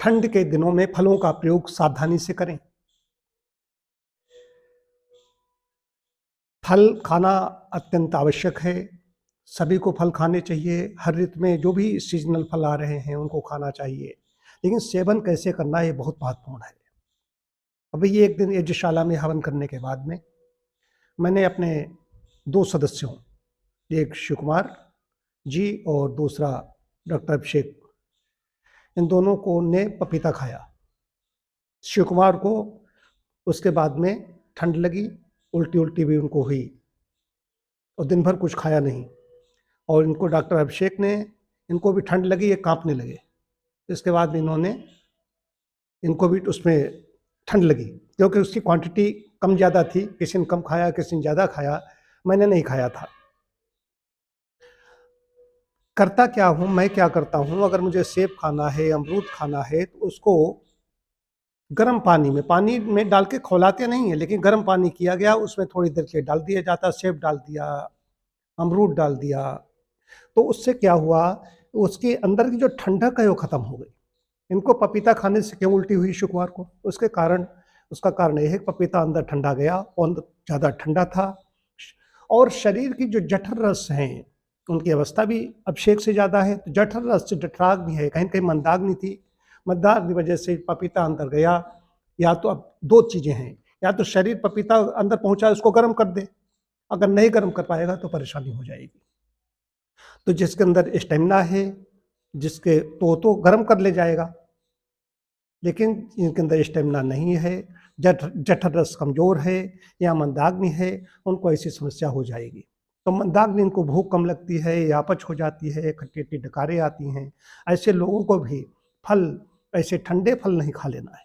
ठंड के दिनों में फलों का प्रयोग सावधानी से करें। फल खाना अत्यंत आवश्यक है। सभी को फल खाने चाहिए। हर ऋतु में जो भी सीजनल फल आ रहे हैं उनको खाना चाहिए, लेकिन सेवन कैसे करना ये बहुत महत्वपूर्ण है। अभी ये एक दिन यज्ञशाला में हवन करने के बाद में मैंने अपने 2 सदस्यों, एक शिव कुमार जी और दूसरा डॉक्टर अभिषेक, इन दोनों को ने पपीता खाया। शिव कुमार को उसके बाद में ठंड लगी, उल्टी भी उनको हुई और दिन भर कुछ खाया नहीं। और इनको डॉक्टर अभिषेक ने, इनको भी ठंड लगी, ये कांपने लगे। इसके बाद इनको भी उसमें ठंड लगी, क्योंकि उसकी क्वांटिटी कम ज़्यादा थी। किसी ने कम खाया, किसी ने ज़्यादा खाया, मैंने नहीं खाया था। करता क्या हूँ, मैं क्या करता हूँ, अगर मुझे सेब खाना है, अमरूद खाना है, तो उसको गर्म पानी में डाल के खौलाते नहीं है, लेकिन गर्म पानी किया गया, उसमें थोड़ी देर के लिए डाल दिया जाता, सेब डाल दिया, अमरूद डाल दिया, तो उससे क्या हुआ, उसके अंदर की जो ठंडक है वो खत्म हो गई। इनको पपीता खाने से क्यों उल्टी हुई शुक्रवार को? उसका कारण यह है कि पपीता अंदर ठंडा गया और ज़्यादा ठंडा था, और शरीर की जो जठर रस हैं उनकी अवस्था भी अभिषेक से ज़्यादा है। तो जठर रस से जठराग्नि है, कहीं कहीं मंदाग्नि थी। मंदाग्नि की वजह से पपीता अंदर गया। या तो अब 2 चीज़ें हैं, या तो शरीर पपीता अंदर पहुंचा उसको गर्म कर दे, अगर नहीं गर्म कर पाएगा तो परेशानी हो जाएगी। तो जिसके अंदर स्टेमिना है, जिसके तो गर्म कर ले जाएगा, लेकिन इनके अंदर स्टेमिना नहीं है, जठर रस कमज़ोर है या मंदाग्नि है, उनको ऐसी समस्या हो जाएगी। तो मंदाग्नि इनको भूख कम लगती है या अपच हो जाती है, खट्टी-खट्टी डकारें आती हैं। ऐसे लोगों को भी ऐसे ठंडे फल नहीं खा लेना है।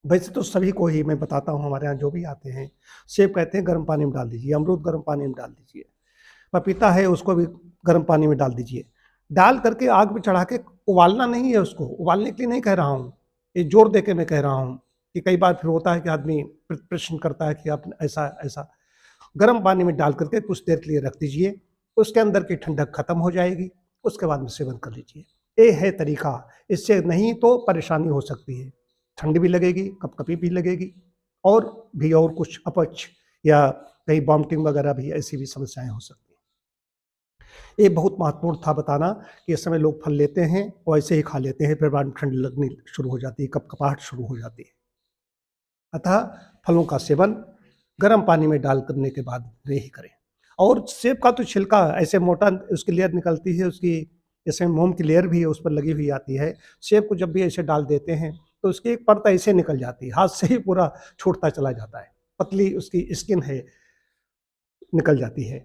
वैसे तो सभी को ही मैं बताता हूँ, हमारे यहाँ जो भी आते हैं, सेब कहते हैं गर्म पानी में डाल दीजिए, अमरूद गर्म पानी में डाल दीजिए, पपीता है उसको भी गर्म पानी में डाल दीजिए। डाल करके आग पे चढ़ा के उबालना नहीं है, उसको उबालने के लिए नहीं कह रहा हूँ, ये जोर दे के मैं कह रहा हूँ कि कई बार फिर होता है कि आदमी प्रश्न करता है कि आप ऐसा गर्म पानी में डाल करके कुछ देर के लिए रख दीजिए, उसके अंदर की ठंडक खत्म हो जाएगी, उसके बाद में सेवन कर लीजिए। ये है तरीका। इससे नहीं तो परेशानी हो सकती है, ठंड भी लगेगी, कपकपी भी लगेगी, और कुछ अपच या कहीं वॉमिटिंग वगैरह भी, ऐसी भी समस्याएं हो सकती हैं। ये बहुत महत्वपूर्ण था बताना कि इस समय लोग फल लेते हैं और ऐसे ही खा लेते हैं, फिर बाद में ठंड लगनी शुरू हो जाती है, कपकपाहट शुरू हो जाती है। अतः फलों का सेवन गर्म पानी में डाल करने के बाद ही करें। और सेब का तो छिलका ऐसे मोटा उसकी लेयर निकलती है, उसकी जैसे मोम की लेयर भी है उस पर लगी हुई आती है। सेब को जब भी ऐसे डाल देते हैं तो उसकी एक परत ऐसे निकल जाती है, हाथ से ही पूरा छूटता चला जाता है, पतली उसकी स्किन है, निकल जाती है।